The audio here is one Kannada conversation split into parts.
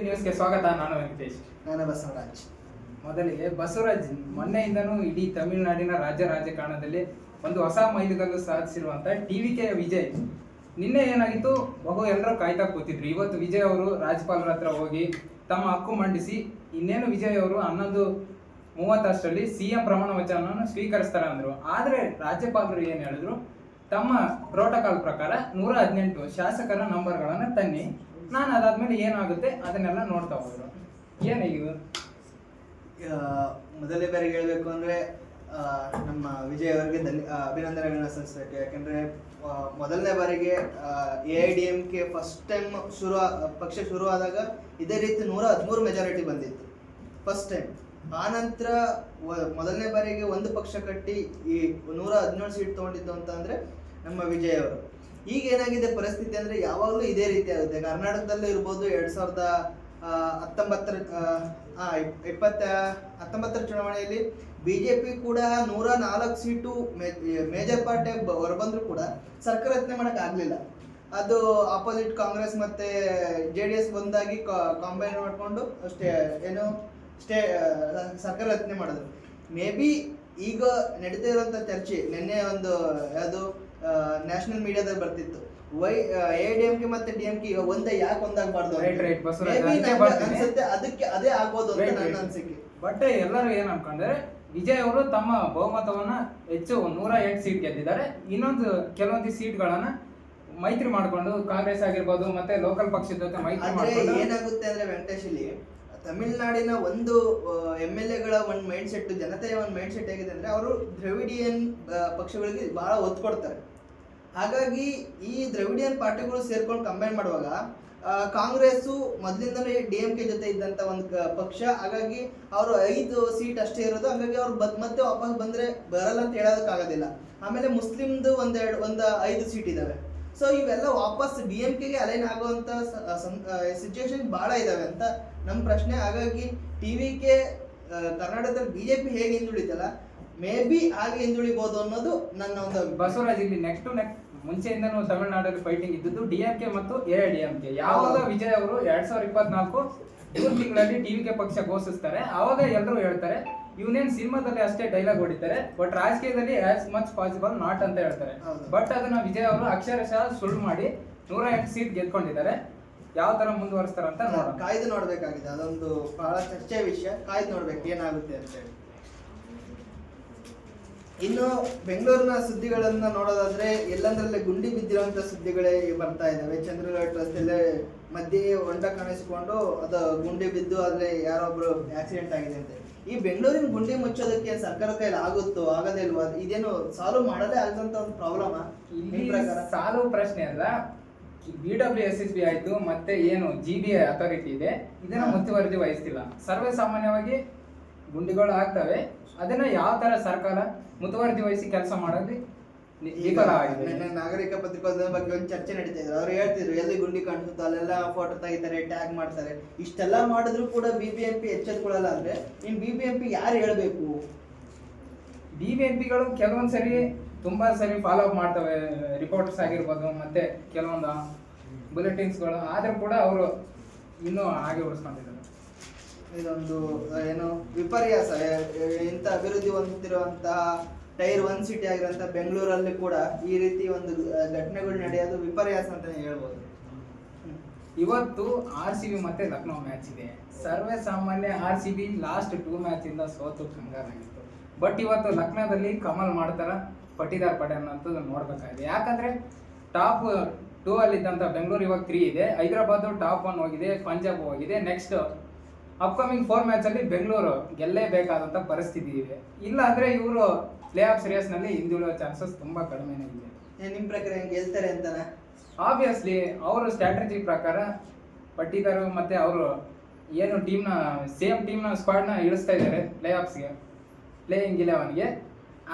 ನ್ಯೂಸ್ಗೆ ಸ್ವಾಗತ. ನಾನು ವೆಂಕಟೇಶ್. ನಾನು ಬಸವರಾಜ್. ಮೊದಲಿಗೆ ಬಸವರಾಜ್, ಮೊನ್ನೆಯಿಂದನೂ ಇಡೀ ತಮಿಳುನಾಡಿನ ರಾಜ್ಯ ರಾಜಕಾರಣದಲ್ಲಿ ಒಂದು ಹೊಸ ಮೈಲುಗಲ್ಲು ಸಾಧಿಸಿರುವಂತ ಟಿವಿಕೆ ವಿಜಯ್ ನಿನ್ನೆ ಏನಾಗಿತ್ತು, ಎಲ್ಲರೂ ಕಾಯ್ತಾ ಕೂತಿದ್ರು. ಇವತ್ತು ವಿಜಯ್ ಅವರು ರಾಜ್ಯಪಾಲರ ಹತ್ರ ಹೋಗಿ ತಮ್ಮ ಹಕ್ಕು ಮಂಡಿಸಿ ಇನ್ನೇನು ವಿಜಯ್ ಅವರು 11:30 ಸಿಎಂ ಪ್ರಮಾಣ ವಚನವನ್ನು ಸ್ವೀಕರಿಸ್ತಾರೆ ಅಂದ್ರು. ಆದ್ರೆ ರಾಜ್ಯಪಾಲರು ಏನ್ ಹೇಳಿದ್ರು, ತಮ್ಮ ಪ್ರೋಟೋಕಾಲ್ ಪ್ರಕಾರ 118 ಶಾಸಕರ ನಂಬರ್ಗಳನ್ನ ತನ್ನಿ, ನಾನು ಅದಾದ್ಮೇಲೆ ಏನಾಗುತ್ತೆ ಅದನ್ನೆಲ್ಲ ನೋಡ್ತಾ ಹೋದ್ರು. ಏನಾಗಿದೆ? ಮೊದಲನೇ ಬಾರಿಗೆ ಹೇಳ್ಬೇಕು ಅಂದ್ರೆ ನಮ್ಮ ವಿಜಯ್ ಅವರಿಗೆ ಅಭಿನಂದನೆಗಳನ್ನ ಸಲ್ಲಿಸಬೇಕು. ಯಾಕಂದ್ರೆ ಮೊದಲನೇ ಬಾರಿಗೆ AIADMK ಫಸ್ಟ್ ಟೈಮ್ ಪಕ್ಷ ಶುರುವಾದಾಗ ಇದೇ ರೀತಿ 113 ಮೆಜಾರಿಟಿ ಬಂದಿತ್ತು ಫಸ್ಟ್ ಟೈಮ್. ಆ ನಂತರ ಮೊದಲನೇ ಬಾರಿಗೆ ಒಂದು ಪಕ್ಷ ಕಟ್ಟಿ ಈ 117 ಸೀಟ್ ತಗೊಂಡಿದ್ದು ಅಂತ ಅಂದ್ರೆ ನಮ್ಮ ವಿಜಯ್ ಅವರು. ಈಗ ಏನಾಗಿದೆ ಪರಿಸ್ಥಿತಿ ಅಂದ್ರೆ ಯಾವಾಗಲೂ ಇದೇ ರೀತಿ ಆಗುತ್ತೆ. ಕರ್ನಾಟಕದಲ್ಲೂ ಇರ್ಬೋದು, 2019 ಚುನಾವಣೆಯಲ್ಲಿ ಬಿಜೆಪಿ ಕೂಡ 104 ಸೀಟು ಮೇಜರ್ ಪಾರ್ಟಿ ಹೊರಬಂದ್ರು ಕೂಡ ಸರ್ಕಾರ ರಚನೆ ಮಾಡಕ್ ಆಗ್ಲಿಲ್ಲ. ಅದು ಆಪೋಸಿಟ್ ಕಾಂಗ್ರೆಸ್ ಮತ್ತೆ JDS ಬಂದಾಗಿ ಕಾಂಬೈನ್ ಮಾಡ್ಕೊಂಡು ಸರ್ಕಾರ ರಚನೆ ಮಾಡಿದ್ರು. ಮೇ ಬಿ ಈಗ ನಡೀತಾ ಇರುವಂತ ಚರ್ಚೆ ನಿನ್ನೆ ಒಂದು ಯಾವುದು ನ್ಯಾಷನಲ್ ಮೀಡಿಯಾದಲ್ಲಿ ಬರ್ತಿತ್ತು, AIADMK ಮತ್ತೆ DMK ಒಂದೇ ಯಾಕೆ ಒಂದಾಗಬಾರ್ದು ಅನ್ಸುತ್ತೆ. ಅದಕ್ಕೆ ಅದೇ ಆಗ್ಬೋದು ಅಂತ ನನ್ನ ಅನ್ಸಿಕೆ. ಬಟ್ ಎಲ್ಲರೂ ಏನ್ ಅನ್ಕೊಂಡ್ರೆ, ವಿಜಯ್ ಅವರು ತಮ್ಮ ಬಹುಮತವನ್ನ ಹೆಚ್ಚು 108 ಸೀಟ್ ಗೆದ್ದಿದ್ದಾರೆ. ಇನ್ನೊಂದು ಕೆಲವೊಂದು ಸೀಟ್ಗಳನ್ನ ಮೈತ್ರಿ ಮಾಡ್ಕೊಂಡು ಕಾಂಗ್ರೆಸ್ ಆಗಿರ್ಬೋದು ಮತ್ತೆ ಲೋಕಲ್ ಪಕ್ಷದ ಜೊತೆ ಮೈತ್ರಿ ಮಾಡ್ಕೊಂಡು ಏನಾಗುತ್ತೆ ಅಂದ್ರೆ ವೆಂಕಟೇಶ್, ಇಲ್ಲಿ ತಮಿಳುನಾಡಿನ ಒಂದು MLAಗಳ ಒಂದು ಮೈಂಡ್ ಸೆಟ್, ಜನತೆಯ ಒಂದು ಮೈಂಡ್ ಸೆಟ್ ಹೇಗಿದೆ ಅಂದ್ರೆ ಅವರು ದ್ರವಿಡಿಯನ್ ಪಕ್ಷಗಳಿಗೆ ಬಹಳ ಒತ್ತು ಕೊಡ್ತಾರೆ. ಹಾಗಾಗಿ ಈ ದ್ರವಿಡಿಯನ್ ಪಾರ್ಟಿಗಳು ಸೇರ್ಕೊಂಡು ಕಂಬೈನ್ ಮಾಡುವಾಗ ಕಾಂಗ್ರೆಸ್ ಮೊದಲಿಂದಲೇ DMK ಜೊತೆ ಇದ್ದಂತ ಒಂದು ಪಕ್ಷ, ಹಾಗಾಗಿ ಅವರು 5 ಸೀಟ್ ಅಷ್ಟೇ ಇರೋದು. ಹಾಗಾಗಿ ಅವ್ರು ಮತ್ತೆ ವಾಪಸ್ ಬಂದ್ರೆ ಬರಲ್ಲ ಅಂತ ಹೇಳೋದಕ್ಕಾಗೋದಿಲ್ಲ. ಆಮೇಲೆ ಮುಸ್ಲಿಮ್ದು ಒಂದು 5 ಸೀಟ್ ಇದಾವೆ. ಸೊ ಇವೆಲ್ಲ ವಾಪಸ್ DMKಗೆ ಅಲೈನ್ ಆಗುವಂತ ಸಿಚುವೇಶನ್ ಬಹಳ ಇದಾವೆ ಅಂತ ನಮ್ಮ ಪ್ರಶ್ನೆ. ಹಾಗಾಗಿ TVK ಕರ್ನಾಟಕದಲ್ಲಿ ಬಿಜೆಪಿ ಹೇಗೆ ಹಿಂದುಳಿತಲ್ಲ, ಮೇ ಬಿ ಹಾಗೆ ಹಿಂದುಳಿಬಹುದು ಅನ್ನೋದು ನನ್ನ ಒಂದು. ಬಸವರಾಜ್, ಇಲ್ಲಿ ನೆಕ್ಸ್ಟ್ ಮುಂಚೆಯಿಂದನೂ ತಮಿಳುನಾಡಲ್ಲಿ ಫೈಟಿಂಗ್ ಇದ್ದದ್ದು DMK ಮತ್ತು AIADMK. ಯಾವಾಗ ವಿಜಯ್ ಅವರು 2024 ಜೂನ್ ತಿಂಗಳಲ್ಲಿ TVK ಪಕ್ಷ ಘೋಷಿಸ್ತಾರೆ, ಆವಾಗ ಎಲ್ಲರೂ ಹೇಳ್ತಾರೆ ಇವನೇನ್ ಸಿನಿಮಾದಲ್ಲಿ ಅಷ್ಟೇ ಡೈಲಾಗ್ ಹೊಡಿತಾರೆ, ಬಟ್ ರಾಜಕೀಯದಲ್ಲಿ ಆಸ್ ಮಚ್ ಪಾಸಿಬಲ್ ನಾಟ್ ಅಂತ ಹೇಳ್ತಾರೆ. ಬಟ್ ಅದನ್ನ ವಿಜಯ್ ಅವರು ಅಕ್ಷರಶಃ ಸುಳ್ಳು ಮಾಡಿ 108 ಸೀಟ್ ಗೆದ್ಕೊಂಡಿದ್ದಾರೆ. ಯಾವ ತರ ಮುಂದುವರಿಸ್ತಾರೆ ಅಂತ ಕಾಯ್ದು ನೋಡ್ಬೇಕಾಗಿದೆ. ಅದೊಂದು ಬಹಳ ಚರ್ಚೆ ವಿಷಯ, ಕಾಯ್ದು ನೋಡ್ಬೇಕು ಏನಾಗುತ್ತೆ ಅಂತ ಹೇಳಿ. ಇನ್ನು ಬೆಂಗಳೂರಿನ ಸುದ್ದಿಗಳನ್ನ ನೋಡೋದಾದ್ರೆ ಎಲ್ಲಂದ್ರಲ್ಲೇ ಗುಂಡಿ ಬಿದ್ದಿರುವಂತ ಸುದ್ದಿಗಳೇ ಬರ್ತಾ ಇದಾವೆ. ಚಂದ್ರಘಾಟ್ ರಸ್ತೆಯಲ್ಲೇ ಮಧ್ಯೆ ಹೊಂಡ ಕಾಣಿಸಿಕೊಂಡು ಅದು ಗುಂಡಿ ಬಿದ್ದು ಅದ್ರಲ್ಲಿ ಯಾರೊಬ್ರು ಆಕ್ಸಿಡೆಂಟ್ ಆಗಿದೆ ಅಂತ. ಈ ಬೆಂಗಳೂರಿನ ಗುಂಡಿ ಮುಚ್ಚೋದಕ್ಕೆ ಸರ್ಕಾರ ಕೈಲಿ ಆಗುತ್ತೋ ಆಗದೇ ಇಲ್ವಾ? ಇದೇನು ಸಾಲ್ವ್ ಮಾಡದೇ ಆಗಂತ ಒಂದು ಪ್ರಾಬ್ಲಮ್? ಸಾಲ್ವ್ ಪ್ರಶ್ನೆ ಅಲ್ಲ. BWSSB ಆಯ್ತು, ಮತ್ತೆ ಏನು GBI ಅಥಾರಿಟಿ ಇದೆ, ಇದನ್ನ ಮುತುವರ್ಜಿ ವಹಿಸ್ತಿಲ್ಲ. ಸರ್ವೇ ಸಾಮಾನ್ಯವಾಗಿ ಗುಂಡಿಗಳು ಆಗ್ತವೆ, ಅದನ್ನ ಯಾವ ತರ ಸರ್ಕಾರ ಮುತುವರ್ಜಿ ವಹಿಸಿ ಕೆಲಸ ಮಾಡೋದು ವಿಫಲ ಆಗಿದೆ. ನಾಗರಿಕ ಪತ್ರಿಕೋದ್ಯಮದ ಬಗ್ಗೆ ಒಂದು ಚರ್ಚೆ ನಡೀತಾ ಇದ್ರು. ಅವ್ರು ಹೇಳ್ತಿದ್ರು ಎಲ್ಲಿ ಗುಂಡಿ ಕಾಣಿಸುತ್ತೋ ಅಲ್ಲೆಲ್ಲ ಫೋಟೋ ತೆಗಿತಾರೆ, ಟ್ಯಾಗ್ ಮಾಡ್ತಾರೆ. ಇಷ್ಟೆಲ್ಲ ಮಾಡಿದ್ರು ಕೂಡ BBMP ಎಚ್ಚೆತ್ಕೊಳ್ಳಲ್ಲ ಅಂದ್ರೆ ಇನ್ BBMP ಯಾರು ಹೇಳ್ಬೇಕು? BBMPಗಳು ಕೆಲವೊಂದ್ಸರಿ ತುಂಬಾ ಸರಿ ಫಾಲೋ ಅಪ್ ಮಾಡ್ತವೆ, ರಿಪೋರ್ಟರ್ಸ್ ಆಗಿರ್ಬೋದು ಮತ್ತೆ ಕೆಲವೊಂದು ಬುಲೆಟಿನ್ಸ್ಗಳು. ಆದ್ರೂ ಕೂಡ ಅವರು ಇನ್ನೂ ಹಾಗೆ ಉಳಿಸ್ಕೊಂಡಿದ್ದಾರೆ. ಇದೊಂದು ಏನು ವಿಪರ್ಯಾಸ. ಇಂಥ ಅಭಿವೃದ್ಧಿ ಹೊಂದುತ್ತಿರುವಂತಹ ಟೈರ್ 1 ಸಿಟಿ ಆಗಿರೋಂಥ ಬೆಂಗಳೂರಲ್ಲಿ ಕೂಡ ಈ ರೀತಿ ಒಂದು ಘಟನೆಗಳು ನಡೆಯೋದು ವಿಪರ್ಯಾಸ ಅಂತಾನೆ ಹೇಳ್ಬೋದು. ಇವತ್ತು RCB ಮತ್ತೆ ಲಕ್ನೋ ಮ್ಯಾಚ್ ಇದೆ. ಸರ್ವೇ ಸಾಮಾನ್ಯ RCB ಲಾಸ್ಟ್ 2 ಮ್ಯಾಚ್ ಇಂದ ಸೋತು ಕಂಗಾಲಾಗಿತ್ತು. ಬಟ್ ಇವತ್ತು ಲಕ್ನೋದಲ್ಲಿ ಕಮಲ್ ಮಾಡ್ತಾರ, ಪಟ್ಟಿದಾರ್ ಪಟೇಲ್ ಅಂತ ನೋಡ್ಬೇಕಾಗಿದೆ. ಯಾಕಂದ್ರೆ ಟಾಪ್ 2 ಅಲ್ಲಿ ಇದ್ದಂತ ಬೆಂಗಳೂರು ಇವಾಗ 3 ಇದೆ, ಹೈದರಾಬಾದ್ ಟಾಪ್ 1 ಹೋಗಿದೆ, ಪಂಜಾಬ್ ಹೋಗಿದೆ. ನೆಕ್ಸ್ಟ್ ಅಪ್ಕಮಿಂಗ್ 4 ಮ್ಯಾಚ್ ಅಲ್ಲಿ ಬೆಂಗಳೂರು ಗೆಲ್ಲೇಬೇಕಾದಂತ ಪರಿಸ್ಥಿತಿ ಇದೆ. ಇಲ್ಲ ಅಂದ್ರೆ ಇವರು ಪ್ಲೇ ಆಫ್ ಸೀರೀಸ್ ನಲ್ಲಿ ಹಿಂದುಳಿಯುವ ಚಾನ್ಸಸ್ ತುಂಬಾ ಕಡಿಮೆನೇ ಇದೆ. ನಿಮ್ ಪ್ರಕಾರ ಗೆಲ್ತಾರೆ ಅಂತಾನೆ? ಆಬ್ವಿಯಸ್ಲಿ ಅವರು ಸ್ಟ್ರಾಟಜಿ ಪ್ರಕಾರ ಪಟ್ಟಿದಾರ್ ಮತ್ತೆ ಅವರು ಏನು ಸೇಮ್ ಟೀಮ್ನ ಸ್ಕ್ವಾಡ್ನ ಇಳಿಸ್ತಾ ಇದ್ದಾರೆ ಪ್ಲೇ ಆಫ್ಸ್ಗೆ, ಪ್ಲೇಯಿಂಗ್ 11ಗೆ.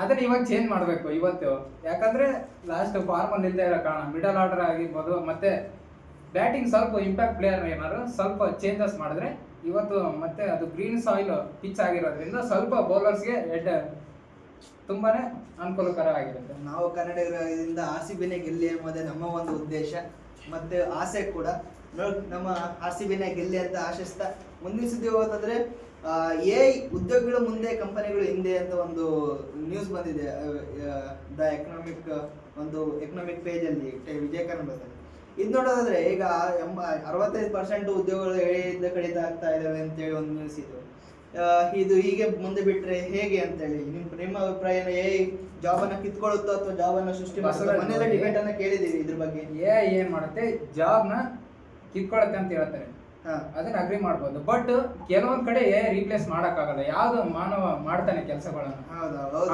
ಅದನ್ನ ಇವಾಗ ಚೇಂಜ್ ಮಾಡಬೇಕು ಇವತ್ತು. ಯಾಕಂದ್ರೆ ಲಾಸ್ಟ್ ಫಾರ್ಮಲ್ಲಿ ಇಲ್ಲದೆ ಇರೋ ಕಾರಣ ಮಿಡಲ್ ಆರ್ಡರ್ ಆಗಿರ್ಬೋದು ಮತ್ತೆ ಬ್ಯಾಟಿಂಗ್ ಸ್ವಲ್ಪ ಇಂಪ್ಯಾಕ್ಟ್ ಪ್ಲೇಯರ್ ಏನಾದ್ರು ಸ್ವಲ್ಪ ಚೇಂಜಸ್ ಮಾಡಿದ್ರೆ ಇವತ್ತು ಮತ್ತೆ ಅದು ಗ್ರೀನ್ ಸಾಯಿಲ್ ಪಿಚ್ ಆಗಿರೋದ್ರಿಂದ ಸ್ವಲ್ಪ ಬೌಲರ್ಸ್ಗೆ ತುಂಬಾನೇ ಅನುಕೂಲಕರ ಆಗಿರುತ್ತೆ. ನಾವು ಕನ್ನಡಿಗರಿಂದ RCBನೇ ಗೆಲ್ಲಿ ಎಂಬುದೇ ನಮ್ಮ ಒಂದು ಉದ್ದೇಶ ಮತ್ತೆ ಆಸೆ ಕೂಡ. ನಮ್ಮ RCBನೇ ಗೆಲ್ಲಿ ಅಂತ ಆಶಿಸ್ತಾ ಮುಂದಿನ ಸುದ್ದಿ ಹೋಗೋದಾದ್ರೆ AI ಉದ್ಯೋಗಗಳ ಮುಂದೆ ಕಂಪನಿಗಳು ಹಿಂದೆ ಅಂತ ಒಂದು ನ್ಯೂಸ್ ಬಂದಿದೆ. ದ ಎಕನಾಮಿಕ್ ಒಂದು ಎಕನಾಮಿಕ್ ಪೇಜ್ ಅಲ್ಲಿ ವಿಜಯಕರಣ ಬರ್ತಾರೆ. ಇದು ನೋಡೋದಾದ್ರೆ ಈಗ 65% ಉದ್ಯೋಗಗಳು AI ಕಡಿತ ಆಗ್ತಾ ಇದಾವೆ ಅಂತೇಳಿ ಒಂದು ನ್ಯೂಸ್ ಇದು. ಇದು ಹೀಗೆ ಮುಂದೆ ಬಿಟ್ರೆ ಹೇಗೆ ಅಂತ ಹೇಳಿ ನಿಮ್ಮ ಅಭಿಪ್ರಾಯ? AI ಜಾಬ್ ಅನ್ನ ಕಿತ್ಕೊಳ್ಳುತ್ತೋ ಅಥವಾ ಜಾಬ್ ಅನ್ನ ಸೃಷ್ಟಿ ಮಾಡುತ್ತೋ? ಮನೆಯಲ್ಲ ಡಿಬೇಟ್ ಅನ್ನ ಕೇಳಿದೀವಿ ಇದ್ರ ಬಗ್ಗೆ. AI ಏನ್ ಮಾಡುತ್ತೆ, ಜಾಬ್ ನ ಕಿತ್ಕೊಳತ್ತೆ ಅಂತ ಹೇಳ್ತಾರೆ. ಅದನ್ನ ಅಗ್ರಿ ಮಾಡ್ಬೋದು. ಬಟ್ ಕೆಲವೊಂದ್ ಕಡೆ AI ರೀಪ್ಲೇಸ್ ಮಾಡಕ್ಕಾಗಲ್ಲ. ಯಾವ್ದು ಮಾನವ ಮಾಡ್ತಾನೆ ಕೆಲಸಗಳನ್ನ.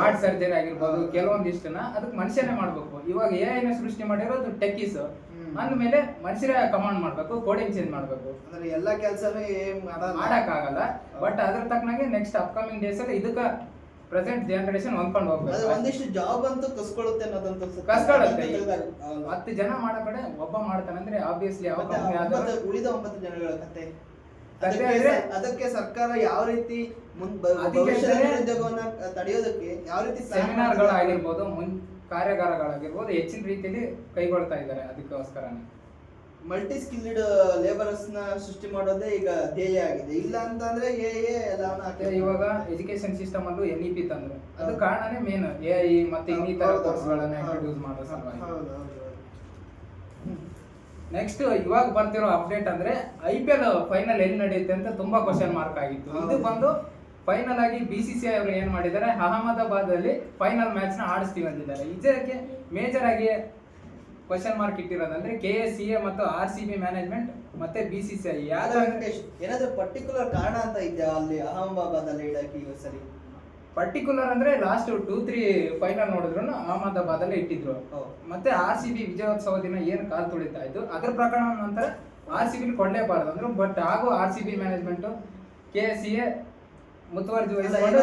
ಹಾರ್ಟ್ ಸರ್ಜರಿ ಆಗಿರ್ಬೋದು, ಕೆಲವೊಂದಿಷ್ಟನ್ನ ಅದಕ್ಕೆ ಮನುಷ್ಯನೇ ಮಾಡ್ಬೇಕು. ಇವಾಗ AI ನ ಸೃಷ್ಟಿ ಮಾಡಿರೋದು ಟೆಕ್ಕೀಸ್ ಅಂದ್ಮೇಲೆ ಮನುಷ್ಯರೇ ಕಮಾಂಡ್ ಮಾಡ್ಬೇಕು, ಕೋಡಿಂಗ್ ಚೇಂಜ್ ಮಾಡ್ಬೇಕು. ಅಂದ್ರೆ ಎಲ್ಲಾ ಕೆಲಸನೂ ಮಾಡಕ್ಕಾಗಲ್ಲ. ಬಟ್ ಅದ್ರ ತಕ್ಕನಾಗೆ ನೆಕ್ಸ್ಟ್ ಅಪ್ಕಮಿಂಗ್ ಡೇಸ್ ಅಲ್ಲಿ ಇದಕ್ಕ ಪ್ರೆಸೆಂಟ್ ಜನರೇಷನ್ ಹೊಂದ್ಕೊಂಡು ಹೋಗ್ಬೇಕು. ಒಂದಿಷ್ಟು ಜಾಬ್ ಅಂತೂ ಕಸ್ಕೊಳ್ಳುತ್ತೆ ಅನ್ನೋದಂತೂ ಕಸ್ಕೊಳ್ಳುತ್ತೆ. 10 ಜನ ಮಾಡೋ ಕಡೆ ಒಬ್ಬ ಮಾಡ್ತಾನೆ ಅಂದ್ರೆ ಆಬ್ವಿಯಸ್ಲಿ ಉಳಿದ 9 ಜನಗಳ ಕತೆ. ಅದಕ್ಕೆ ಸರ್ಕಾರ ಯಾವ ರೀತಿ ಉದ್ಯೋಗವನ್ನ ತಡೆಯೋದಕ್ಕೆ ಯಾವ ರೀತಿ ಸೆಮಿನಾರ್ಗಳಾಗಿರ್ಬೋದು, ಕಾರ್ಯಾಗಾರಗಳಾಗಿರ್ಬೋದು ಹೆಚ್ಚಿನ ರೀತಿಯಲ್ಲಿ ಕೈಗೊಳ್ತಾ ಇದ್ದಾರೆ. ಅದಕ್ಕೋಸ್ಕರನೇ ಮಲ್ಟಿ ಸ್ಕಿಲ್ಡ್ ಲೇಬರ್ಸ್ ನ ಸೃಷ್ಟಿ ಮಾಡೋದೇ ಈಗ ಧ್ಯೇಯ ಆಗಿದೆ. ಇಲ್ಲ ಅಂತಂದ್ರೆ ಇವಾಗ ಎಜುಕೇಶನ್ ಸಿಸ್ಟಮ್ ಅಲ್ಲೂ NEP ತಂದ್ರು. ಅದು ಕಾರಣನೇ ಮೇನ್ AI ಮತ್ತೆ ಇನ್ನಿತರ ಕೋರ್ಸ್ಗಳನ್ನ ಇಂಟ್ರೊಡ್ಯೂಸ್ ಮಾಡೋ ಸಲುವಾಗಿ. ನೆಕ್ಸ್ಟ್ ಇವಾಗ ಬರ್ತಿರೋ ಅಪ್ಡೇಟ್ ಅಂದ್ರೆ IPL ಫೈನಲ್ ಎಲ್ಲಿ ನಡೆಯುತ್ತೆ ಅಂತ ತುಂಬಾ ಕ್ವಶನ್ ಮಾರ್ಕ್ ಆಗಿತ್ತು. ಇದು ಬಂದು ಫೈನಲ್ ಆಗಿ BCCI ಅವರು ಏನ್ ಮಾಡಿದ್ದಾರೆ, ಅಹಮದಾಬಾದ್ ಅಲ್ಲಿ ಫೈನಲ್ ಮ್ಯಾಚ್ ನ ಆಡಿಸ್ತೀವಿ ಅಂತಿದ್ದಾರೆ. ಇದಕ್ಕೆ ಮೇಜರ್ ಆಗಿ ಕ್ವಶನ್ ಮಾರ್ಕ್ ಇಟ್ಟಿರೋದಂದ್ರೆ KSCA ಮತ್ತು RCB ಮ್ಯಾನೇಜ್ಮೆಂಟ್ ಮತ್ತೆ BCCI. ಏನಾದ್ರೂ ಪರ್ಟಿಕ್ಯುಲರ್ ಕಾರಣ ಅಂತ ಇದೆಯಾ ಅಲ್ಲಿ ಅಹಮದಾಬಾದ್ ಅಲ್ಲಿ ಇಡಕ್ಕೆ ಈ ಸರಿ? ಪರ್ಟಿಕ್ಯುಲರ್ ಅಂದ್ರೆ ಲಾಸ್ಟ್ 2-3 ಫೈನಲ್ ನೋಡಿದ್ರು ಅಹಮದಾಬಾದ್ ಅಲ್ಲಿ ಇಟ್ಟಿದ್ರು. ಮತ್ತೆ RCB ವಿಜಯೋತ್ಸವ ದಿನ ಏನ್ ಕಾಲ್ ತುಳಿತಾ ಇದ್ದು ಅದ್ರ ಪ್ರಕರಣ ನಂತರ RCB ಕೊಡ್ಲೇಬಾರ್ದು ಅಂದ್ರು. ಬಟ್ ಹಾಗೂ RCB ಮ್ಯಾನೇಜ್ಮೆಂಟ್ KSCA ಮುತುವರ್ಜಿ ವಹಿಸಿಕೊಂಡು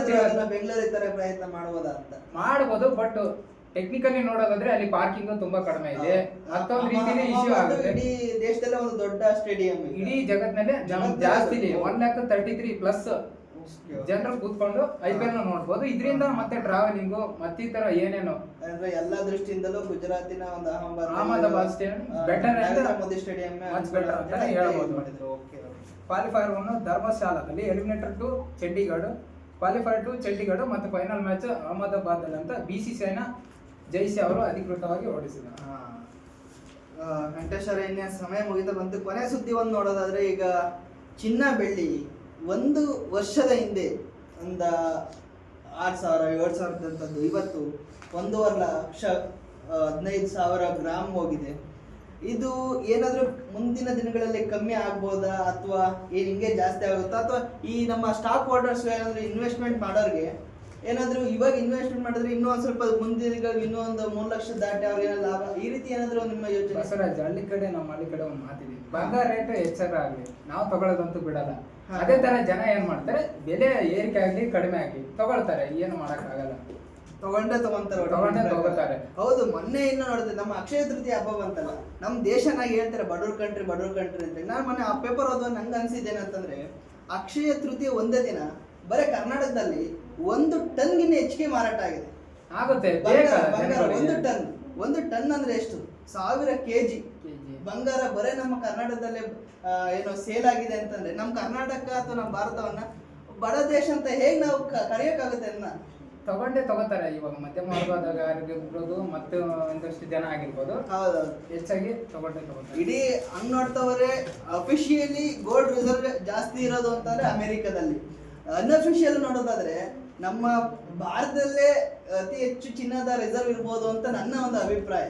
ಬೆಂಗಳೂರು ಈ ತರ ಪ್ರಯತ್ನ ಮಾಡಬಹುದಾ ಅಂತ ಮಾಡಬಹುದು. ಬಟ್ ಟೆಕ್ನಿಕಲಿ ನೋಡೋದಾದ್ರೆ ಅಲ್ಲಿ ಪಾರ್ಕಿಂಗ್ ತುಂಬಾ ಕಡಿಮೆ ಇದೆ. ಮತ್ತೊಂದು ರೀತಿಯಲ್ಲಿ ಇಶ್ಯೂ ಆಗುತ್ತೆ. ಇಡೀ ದೇಶದಲ್ಲೇ ಒಂದು ದೊಡ್ಡ ಸ್ಟೇಡಿಯಂ, ಇಡೀ ಜಗತ್ತಿನಲ್ಲಿ ಜಾಸ್ತಿ ಇದೆ. 133+ ಜನರು ಕೂತ್ಕೊಂಡು IPL ನೋಡ್ಬೋದು. ಇದರಿಂದ ಮತ್ತೆ ಟ್ರಾವೆಲಿಂಗ್ ಮತ್ತೆ ಈ ತರ ಏನೇನು ಅಂದ್ರೆ ಎಲ್ಲಾ ದೃಷ್ಟಿಯಿಂದಲೂ ಗುಜರಾತಿನ ಒಂದು Ahmedabad stadium better, Modi stadium much better ಅಂತ ಹೇಳ್ಬೋದು. ಕ್ವಾಲಿಫೈರ್ 1 ಧರ್ಮಶಾಲಾದಲ್ಲಿ, ಎಲಿಮಿನೇಟರ್ 2 ಚಂಡೀಗಢ, ಕ್ವಾಲಿಫೈರ್ 2 ಚಂಡೀಗಢ ಮತ್ತು ಫೈನಲ್ ಮ್ಯಾಚ್ ಅಹಮದಾಬಾದ್ ಅಲ್ಲಿ ಅಂತ BCCI ನ ಜೈಸಿ ಅವರು ಅಧಿಕೃತವಾಗಿ ಹೊರಡಿಸಿದ್ದಾರೆ. ವೆಂಕಟೇಶ್ವರ ಇನ್ನ ಸಮಯ ಮುಗಿತಾ ಬಂತು. ಕೊನೆ ಸುದ್ದಿ ಒಂದು ನೋಡೋದಾದ್ರೆ ಈಗ ಚಿನ್ನ ಬೆಳ್ಳಿ 1 ವರ್ಷದ ಹಿಂದೆ ಒಂದು 6,000-7,000 ಅಂತದ್ದು ಇವತ್ತು 1,15,000 ಗ್ರಾಮ್ ಹೋಗಿದೆ. ಇದು ಏನಾದ್ರೂ ಮುಂದಿನ ದಿನಗಳಲ್ಲಿ ಕಮ್ಮಿ ಆಗ್ಬೋದಾ ಅಥವಾ ಹಿಂಗೆ ಜಾಸ್ತಿ ಆಗುತ್ತಾ? ಅಥವಾ ಈ ನಮ್ಮ ಸ್ಟಾಕ್ ಹೋಲ್ಡರ್ಸ್ ಏನಾದ್ರು ಇನ್ವೆಸ್ಟ್ಮೆಂಟ್ ಮಾಡೋರಿಗೆ ಏನಾದ್ರು ಇವಾಗ ಇನ್ವೆಸ್ಟ್ಮೆಂಟ್ ಮಾಡಿದ್ರೆ ಇನ್ನೂ ಒಂದು ಸ್ವಲ್ಪ ಮುಂದಿನ ಇನ್ನೂ ಒಂದು 3 ಲಕ್ಷ ದಾಟಿ ಅವ್ರಿಗೆ ಲಾಭ, ಈ ರೀತಿ ಏನಾದ್ರು ನಿಮ್ಮ ಯೋಚನೆ? ಬಸವರಾಜ್, ಹಳ್ಳಿ ಕಡೆ ನಮ್ಮ ಹಳ್ಳಿ ಕಡೆ ಒಂದು ಮಾತಿದೆ, ಬಂಗಾರ ರೇಟ್ ಎಚ್ಚರ ಆಗ್ಲಿ ನಾವು ತಗೊಳ್ಳೋದಂತೂ ಬಿಡಲ್ಲ. ಅದೇ ತರ ಜನ ಏನ್ ಮಾಡ್ತಾರೆ, ಬೆಲೆ ಏರಿಕೆ ಆಗ್ಲಿ ಕಡಿಮೆ ಆಗ್ಲಿ ತಗೊಳ್ತಾರೆ, ಏನು ಮಾಡಕ್ ಆಗಲ್ಲ. ತಗೊಂಡೇ ತಗೋತಾರೆ. ಹೌದು, ಮೊನ್ನೆ ಇನ್ನು ನೋಡಿದ್ರೆ ನಮ್ಮ ಅಕ್ಷಯ ತೃತೀಯ ಹಬ್ಬ ಬಂತಲ್ಲ, ನಮ್ ದೇಶನಾಗ ಹೇಳ್ತಾರೆ ಬಡವ್ರ ಕಂಟ್ರಿ ಅಂತ. ನಾನು ಮೊನ್ನೆ ಆ ಪೇಪರ್ ಓದುವ ನಂಗೆ ಅನ್ಸಿದ್ದೇನಂತಂದ್ರೆ, ಅಕ್ಷಯ ತೃತೀಯ ಒಂದೇ ದಿನ ಬರೀ ಕರ್ನಾಟಕದಲ್ಲಿ 1 ಟನ್ಗಿನ್ನ ಹೆಚ್ಚಿಗೆ ಮಾರಾಟ ಆಗಿದೆ. ಆಗುತ್ತೆ. 1 ಟನ್ ಅಂದ್ರೆ ಎಷ್ಟು? 1000 kg ಬಂಗಾರ ಬರೇ ನಮ್ಮ ಕರ್ನಾಟಕದಲ್ಲೇ ಏನೋ ಸೇಲ್ ಆಗಿದೆ ಅಂತಂದ್ರೆ, ನಮ್ಮ ಕರ್ನಾಟಕ ಅಥವಾ ನಮ್ಮ ಭಾರತವನ್ನ ಬಡ ದೇಶ ಅಂತ ಹೇಗೆ ನಾವು ಕರೆಯೋಕ್ಕಾಗುತ್ತೆ? ಅನ್ನ ತಗೋತಾರೆ. ಇವಾಗ ಮಧ್ಯಮ ವರ್ಗದಾಗ ಆಗಿರ್ಬೋದು, ಮತ್ತೆ ಒಂದಷ್ಟು ಜನ ಆಗಿರ್ಬೋದು, ಹೆಚ್ಚಾಗಿ ತಗೋತಾರೆ. ಇಡೀ ಹಂಗ್ ನೋಡ್ತವ್ರೆ. ಅಫಿಷಿಯಲಿ ಗೋಲ್ಡ್ ರಿಸರ್ವ್ ಜಾಸ್ತಿ ಇರೋದು ಅಂತಂದ್ರೆ ಅಮೆರಿಕದಲ್ಲಿ. ಅನ್ಅಫಿಷಿಯಲ್ ನೋಡೋದಾದ್ರೆ ನಮ್ಮ ಭಾರತದಲ್ಲೇ ಅತಿ ಹೆಚ್ಚು ಚಿನ್ನದ ರಿಸರ್ವ್ ಇರ್ಬೋದು ಅಂತ ನನ್ನ ಒಂದು ಅಭಿಪ್ರಾಯ.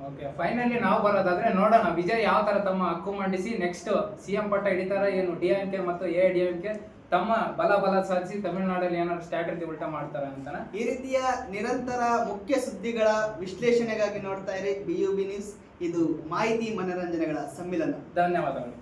ಓಕೆ, ಫೈನಲಿ ನಾವು ಬರೋದಾದ್ರೆ ನೋಡೋಣ ವಿಜಯ್ ಯಾವ ತರ ತಮ್ಮ ಹಕ್ಕು ಮಂಡಿಸಿ ನೆಕ್ಸ್ಟ್ CM ಪಟ್ಟ ಹಿಡಿತಾರ, ಏನು DMK ಮತ್ತು AIDMK ತಮ್ಮ ಬಲ ಸಾಧಿಸಿ ತಮಿಳುನಾಡಲ್ಲಿ ಏನಾದ್ರು ಸ್ಟ್ರಾಟಜಿ ಉಲ್ಟಾ ಮಾಡ್ತಾರ ಅಂತ. ಈ ರೀತಿಯ ನಿರಂತರ ಮುಖ್ಯ ಸುದ್ದಿಗಳ ವಿಶ್ಲೇಷಣೆಗಾಗಿ ನೋಡ್ತಾ ಇರಿ BUB ನ್ಯೂಸ್. ಇದು ಮಾಹಿತಿ ಮನರಂಜನೆಗಳ ಸಮ್ಮಿಲನ. ಧನ್ಯವಾದಗಳು.